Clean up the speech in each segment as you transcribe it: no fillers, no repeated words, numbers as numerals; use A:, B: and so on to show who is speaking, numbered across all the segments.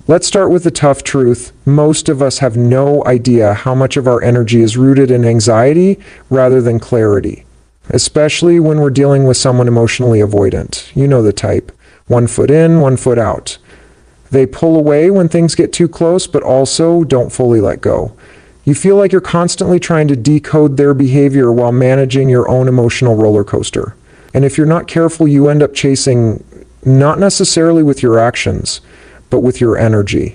A: Let's start with the tough truth. Most of us have no idea how much of our energy is rooted in anxiety rather than clarity, especially when we're dealing with someone emotionally avoidant. You know the type. 1 foot in, 1 foot out. They pull away when things get too close, but also don't fully let go. You feel like you're constantly trying to decode their behavior while managing your own emotional roller coaster. And if you're not careful, you end up chasing not necessarily with your actions, but with your energy.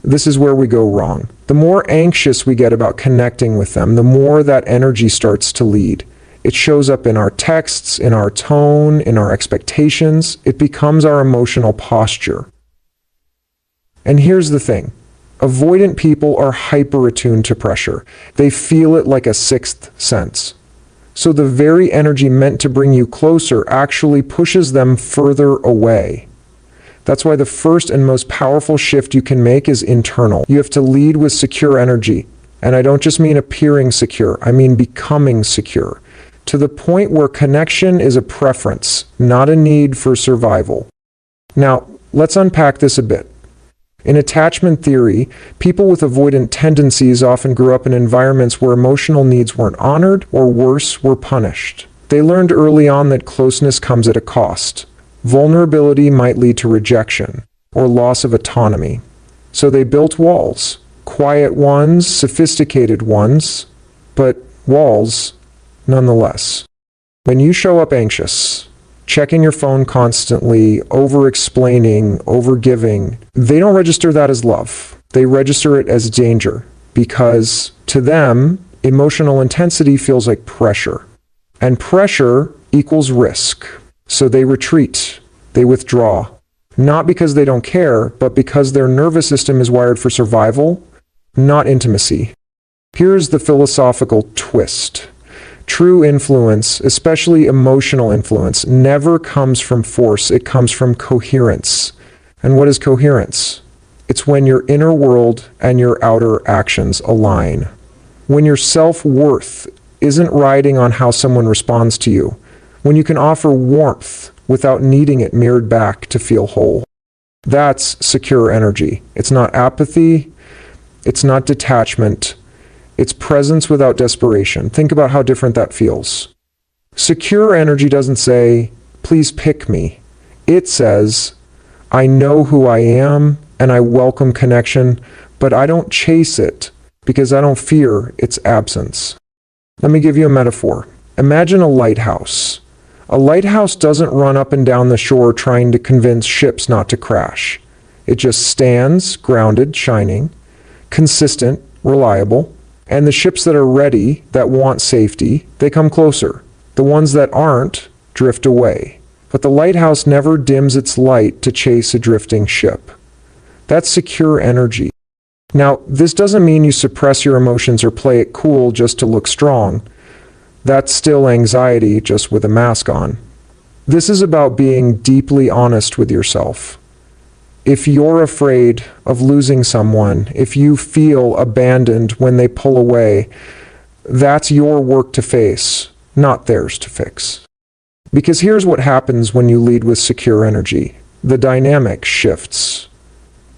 A: This is where we go wrong. The more anxious we get about connecting with them, the more that energy starts to lead. It shows up in our texts, in our tone, in our expectations. It becomes our emotional posture. And here's the thing. Avoidant people are hyper-attuned to pressure. They feel it like a sixth sense. So the very energy meant to bring you closer actually pushes them further away. That's why the first and most powerful shift you can make is internal. You have to lead with secure energy. And I don't just mean appearing secure, I mean becoming secure. To the point where connection is a preference, not a need for survival. Now, let's unpack this a bit. In attachment theory, people with avoidant tendencies often grew up in environments where emotional needs weren't honored, or worse, were punished. They learned early on that closeness comes at a cost. Vulnerability might lead to rejection, or loss of autonomy. So they built walls. Quiet ones, sophisticated ones, but walls nonetheless. When you show up anxious, checking your phone constantly, over-explaining, over-giving, they don't register that as love. They register it as danger, because to them, emotional intensity feels like pressure. And pressure equals risk. So they retreat, they withdraw. Not because they don't care, but because their nervous system is wired for survival, not intimacy. Here's the philosophical twist. True influence, especially emotional influence, never comes from force. It comes from coherence. And what is coherence? It's when your inner world and your outer actions align. When your self-worth isn't riding on how someone responds to you. When you can offer warmth without needing it mirrored back to feel whole. That's secure energy. It's not apathy. It's not detachment. It's presence without desperation. Think about how different that feels. Secure energy doesn't say, please pick me. It says, I know who I am and I welcome connection, but I don't chase it because I don't fear its absence. Let me give you a metaphor. Imagine a lighthouse. A lighthouse doesn't run up and down the shore trying to convince ships not to crash. It just stands, grounded, shining, consistent, reliable. And the ships that are ready, that want safety, they come closer. The ones that aren't, drift away. But the lighthouse never dims its light to chase a drifting ship. That's secure energy. Now, this doesn't mean you suppress your emotions or play it cool just to look strong. That's still anxiety, just with a mask on. This is about being deeply honest with yourself. If you're afraid of losing someone, if you feel abandoned when they pull away, that's your work to face, not theirs to fix. Because here's what happens when you lead with secure energy. The dynamic shifts.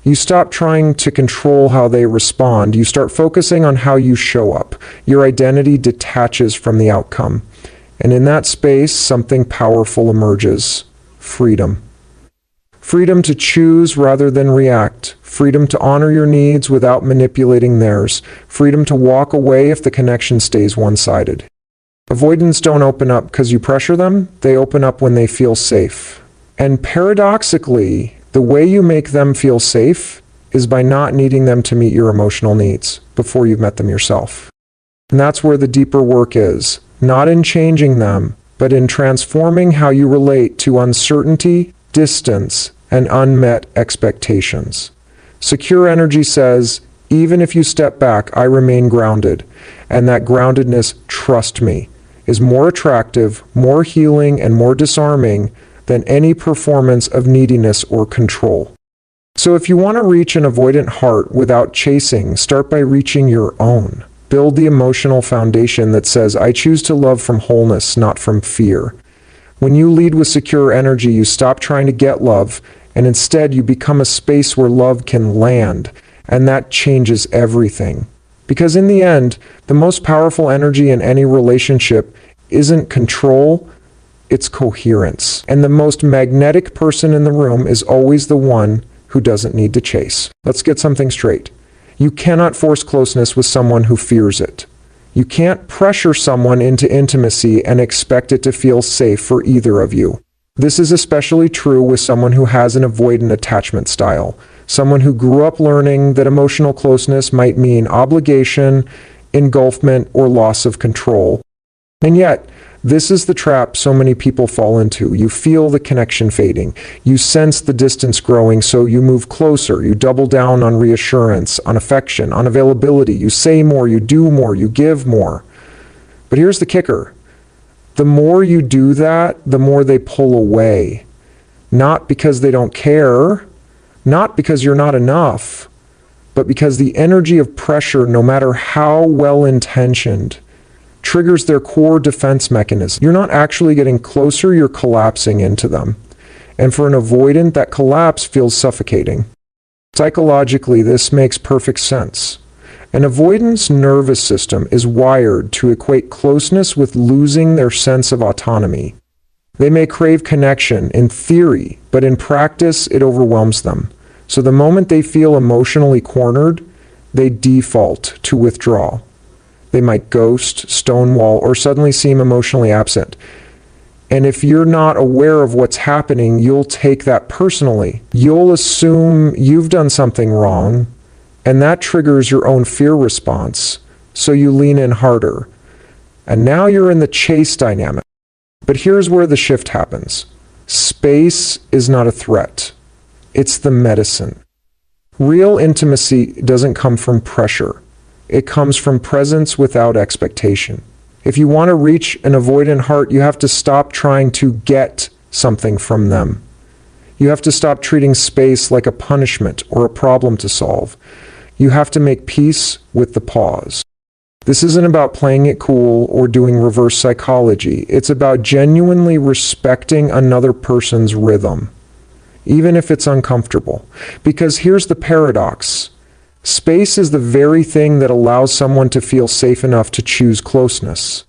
A: You stop trying to control how they respond. You start focusing on how you show up. Your identity detaches from the outcome. And in that space, something powerful emerges. Freedom. Freedom to choose rather than react. Freedom to honor your needs without manipulating theirs. Freedom to walk away if the connection stays one-sided. Avoidants don't open up because you pressure them. They open up when they feel safe. And paradoxically, the way you make them feel safe is by not needing them to meet your emotional needs before you've met them yourself. And that's where the deeper work is. Not in changing them, but in transforming how you relate to uncertainty, distance, and unmet expectations. Secure energy says, even if you step back, I remain grounded. And that groundedness, trust me, is more attractive, more healing, and more disarming than any performance of neediness or control. So if you want to reach an avoidant heart without chasing, start by reaching your own. Build the emotional foundation that says, I choose to love from wholeness, not from fear. When you lead with secure energy, you stop trying to get love and instead you become a space where love can land, and that changes everything. Because in the end, the most powerful energy in any relationship isn't control, it's coherence. And the most magnetic person in the room is always the one who doesn't need to chase. Let's get something straight. You cannot force closeness with someone who fears it. You can't pressure someone into intimacy and expect it to feel safe for either of you. This is especially true with someone who has an avoidant attachment style, someone who grew up learning that emotional closeness might mean obligation, engulfment, or loss of control. And yet, this is the trap so many people fall into. You feel the connection fading. You sense the distance growing, so you move closer. You double down on reassurance, on affection, on availability. You say more, you do more, you give more. But here's the kicker. The more you do that, the more they pull away. Not because they don't care, not because you're not enough, but because the energy of pressure, no matter how well-intentioned, triggers their core defense mechanism. You're not actually getting closer, you're collapsing into them. And for an avoidant, that collapse feels suffocating. Psychologically, this makes perfect sense. An avoidant's nervous system is wired to equate closeness with losing their sense of autonomy. They may crave connection in theory, but in practice, it overwhelms them. So the moment they feel emotionally cornered, they default to withdrawal. They might ghost, stonewall, or suddenly seem emotionally absent. And if you're not aware of what's happening, you'll take that personally. You'll assume you've done something wrong, and that triggers your own fear response, so you lean in harder. And now you're in the chase dynamic. But here's where the shift happens. Space is not a threat. It's the medicine. Real intimacy doesn't come from pressure. It comes from presence without expectation. If you want to reach an avoidant heart, you have to stop trying to get something from them. You have to stop treating space like a punishment or a problem to solve. You have to make peace with the pause. This isn't about playing it cool or doing reverse psychology. It's about genuinely respecting another person's rhythm, even if it's uncomfortable. Because here's the paradox. Space is the very thing that allows someone to feel safe enough to choose closeness.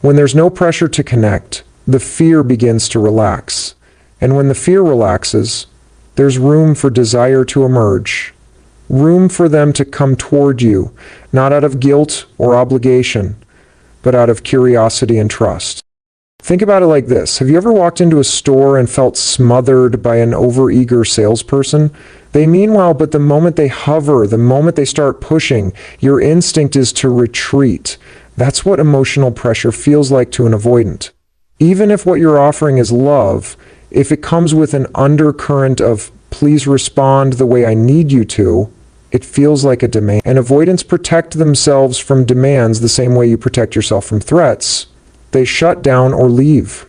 A: When there's no pressure to connect, the fear begins to relax. And when the fear relaxes, there's room for desire to emerge. Room for them to come toward you, not out of guilt or obligation, but out of curiosity and trust. Think about it like this. Have you ever walked into a store and felt smothered by an overeager salesperson? They mean well, but the moment they hover, the moment they start pushing, your instinct is to retreat. That's what emotional pressure feels like to an avoidant. Even if what you're offering is love, if it comes with an undercurrent of please respond the way I need you to, it feels like a demand. And avoidants protect themselves from demands the same way you protect yourself from threats. They shut down or leave.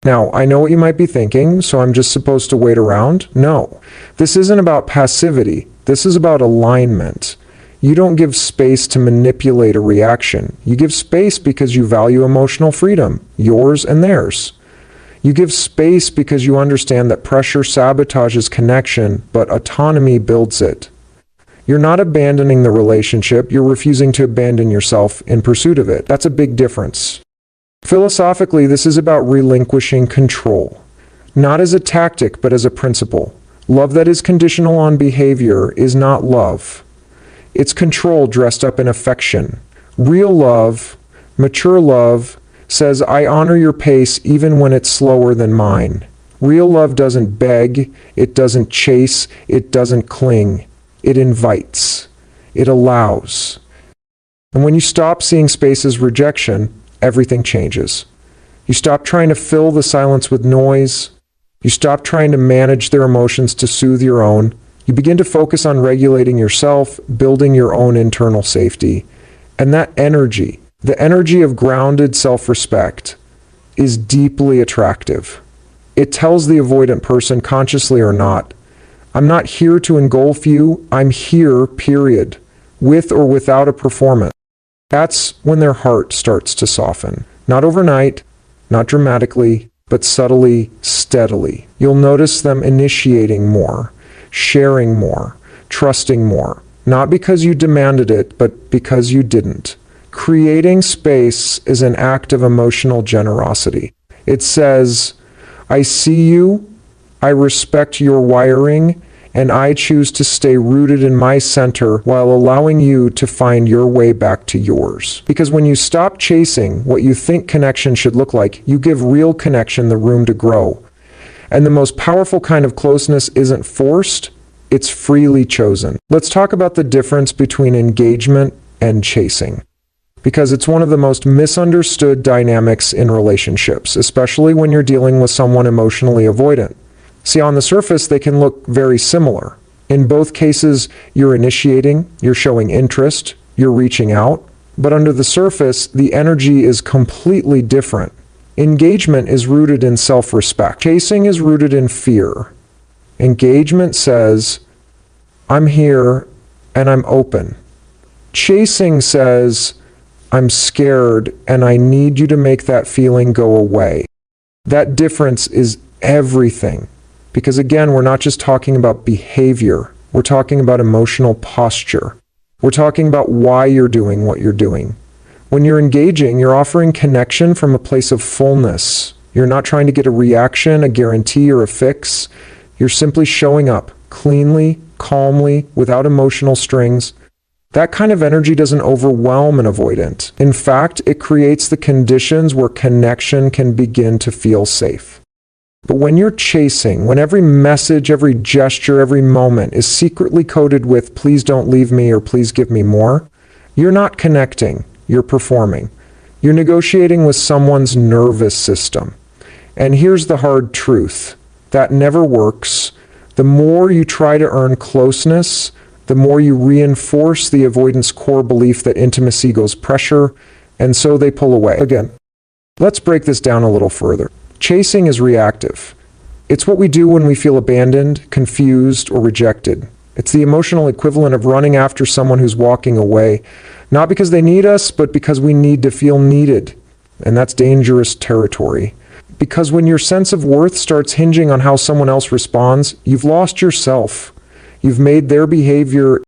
A: Now, I know what you might be thinking, so I'm just supposed to wait around? No. This isn't about passivity. This is about alignment. You don't give space to manipulate a reaction. You give space because you value emotional freedom, yours and theirs. You give space because you understand that pressure sabotages connection, but autonomy builds it. You're not abandoning the relationship, you're refusing to abandon yourself in pursuit of it. That's a big difference. Philosophically, this is about relinquishing control, not as a tactic, but as a principle. Love that is conditional on behavior is not love. It's control dressed up in affection. Real love, mature love, says, I honor your pace even when it's slower than mine. Real love doesn't beg, it doesn't chase, it doesn't cling. It invites. It allows. And when you stop seeing space as rejection, everything changes. You stop trying to fill the silence with noise. You stop trying to manage their emotions to soothe your own. You begin to focus on regulating yourself, building your own internal safety. And that energy, the energy of grounded self-respect, is deeply attractive. It tells the avoidant person, consciously or not, I'm not here to engulf you, I'm here, period, with or without a performance. That's when their heart starts to soften. Not overnight, not dramatically, but subtly, steadily. You'll notice them initiating more, sharing more, trusting more, not because you demanded it, but because you didn't. Creating space is an act of emotional generosity. It says, I see you, I respect your wiring, and I choose to stay rooted in my center while allowing you to find your way back to yours. Because when you stop chasing what you think connection should look like, you give real connection the room to grow. And the most powerful kind of closeness isn't forced, it's freely chosen. Let's talk about the difference between engagement and chasing, because it's one of the most misunderstood dynamics in relationships, especially when you're dealing with someone emotionally avoidant. See, on the surface, they can look very similar. In both cases, you're initiating, you're showing interest, you're reaching out, but under the surface, the energy is completely different. Engagement is rooted in self-respect. Chasing is rooted in fear. Engagement says, I'm here and I'm open. Chasing says, I'm scared and I need you to make that feeling go away. That difference is everything. Because again, we're not just talking about behavior. We're talking about emotional posture. We're talking about why you're doing what you're doing. When you're engaging, you're offering connection from a place of fullness. You're not trying to get a reaction, a guarantee, or a fix. You're simply showing up cleanly, calmly, without emotional strings. That kind of energy doesn't overwhelm an avoidant. In fact, it creates the conditions where connection can begin to feel safe. But when you're chasing, when every message, every gesture, every moment is secretly coded with please don't leave me or please give me more, you're not connecting, you're performing. You're negotiating with someone's nervous system. And here's the hard truth. That never works. The more you try to earn closeness, the more you reinforce the avoidance core belief that intimacy goes pressure, and so they pull away. Again, let's break this down a little further. Chasing is reactive. It's what we do when we feel abandoned, confused, or rejected. It's the emotional equivalent of running after someone who's walking away, not because they need us, but because we need to feel needed. And that's dangerous territory. Because when your sense of worth starts hinging on how someone else responds, you've lost yourself. You've made their behavior